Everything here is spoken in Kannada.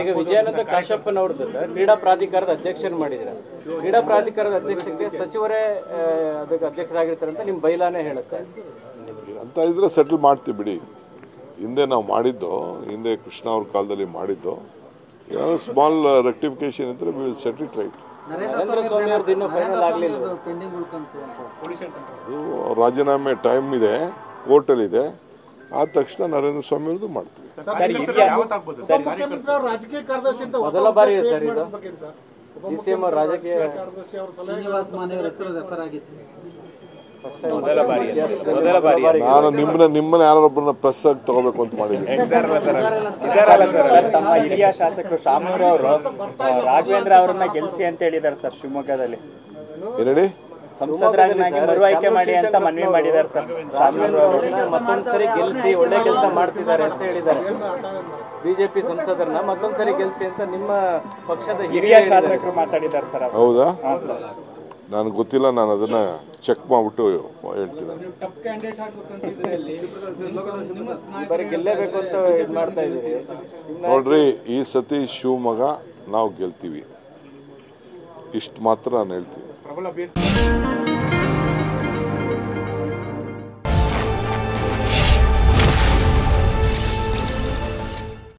ಈಗ ವಿಜಯಾನಂದ ಕಾಶಪ್ಪನವ್ರದ್ದು ಸರ್ ಕ್ರೀಡಾ ಪ್ರಾಧಿಕಾರದ ಅಧ್ಯಕ್ಷರು ಮಾಡಿದ್ರೆ ಕ್ರೀಡಾ ಪ್ರಾಧಿಕಾರದ ಅಧ್ಯಕ್ಷಕ್ಕೆ ಸಚಿವರೇ ಅದಕ್ಕೆ ಅಧ್ಯಕ್ಷರಾಗಿರ್ತಾರೆ ಅಂತ ನಿಮ್ಮ ಬೈಲಾನೇ ಹೇಳುತ್ತೆ ಅಂತ ಇದ್ರೆ ಸೆಟಲ್ ಮಾಡ್ತೀವಿ ಬಿಡಿ. ಹಿಂದೆ ನಾವು ಮಾಡಿದ್ದು, ಹಿಂದೆ ಕೃಷ್ಣ ಅವ್ರ ಕಾಲದಲ್ಲಿ ಮಾಡಿದ್ದು, ಏನಾದ್ರು ಸ್ಮಾಲ್ ರೆಕ್ಟಿಫಿಕೇಶನ್ ಇದ್ರೆ we will set it right. Narendra Swamy ಅವ್ರದ್ದು ಇನ್ನೂ ಫೈನಲ್ ಆಗಲಿಲ್ಲ. ಅದು ರಾಜೀನಾಮೆ ಟೈಮ್ ಇದೆ, ಕೋರ್ಟಲ್ಲಿ ಇದೆ, ಆದ ತಕ್ಷಣ ನರೇಂದ್ರ ಸ್ವಾಮಿ ಅವ್ರದ್ದು ಮಾಡ್ತೀವಿ. ಮೊದಲ ಬಾರಿ ಸರ್ ಇದು ಡಿಸಿಎಂ ರಾಜಕೀಯ ನಾನು ನಿಮ್ಮನ್ನ ಯಾರೊಬ್ಬರನ್ನ ಪ್ರೆಸ್ ಆಗಿ ತಗೋಬೇಕು ಅಂತ ಮಾಡಿದ್ದೀನಿ. ತಮ್ಮ ಹಿರಿಯ ಶಾಸಕರು ಶಾಮನೂರು ಅವರು ರಾಘವೇಂದ್ರ ಅವರನ್ನ ಗೆಲ್ಲಿಸಿ ಅಂತ ಹೇಳಿದ್ದಾರೆ ಸರ್ ಶಿವಮೊಗ್ಗದಲ್ಲಿ. ಏನೇಳಿ ಸಂಸದರಾಗಿ ಮರುಆಯ್ಕೆ ಮಾಡಿ ಅಂತ ಮನವಿ ಮಾಡಿದ್ದಾರೆ ಸರ್. ಶಾಮನೂರು ಅವರನ್ನ ಮತ್ತೊಂದ್ಸರಿ ಗೆಲ್ಲಿಸಿ ಒಳ್ಳೆ ಕೆಲಸ ಮಾಡ್ತಿದ್ದಾರೆ ಅಂತ ಹೇಳಿದ್ದಾರೆ. ಬಿಜೆಪಿ ಸಂಸದರನ್ನ ಮತ್ತೊಂದ್ಸರಿ ಗೆಲ್ಲಿಸಿ ಅಂತ ನಿಮ್ಮ ಪಕ್ಷದ ಹಿರಿಯ ಶಾಸಕರು ಮಾತಾಡಿದ್ದಾರೆ ಸರ್. ಹೌದಾ? ನನಗೆ ಗೊತ್ತಿಲ್ಲ, ನಾನು ಅದನ್ನ ಚೆಕ್ ಮಾಡ್ಬಿಟ್ಟು ಹೇಳ್ತೀನಿ. ಬರೀ ಗೆಲ್ಲೇಬೇಕು ಅಂತ ಇದು ಮಾಡ್ತಾ ಇದ್ದೀವಿ. ನೋಡ್ರಿ, ಈ ಸತಿ ಶಿವಮೊಗ್ಗ ನಾವು ಗೆಲ್ತೀವಿ, ಇಷ್ಟು ಮಾತ್ರ ನಾನು ಹೇಳ್ತೀನಿ.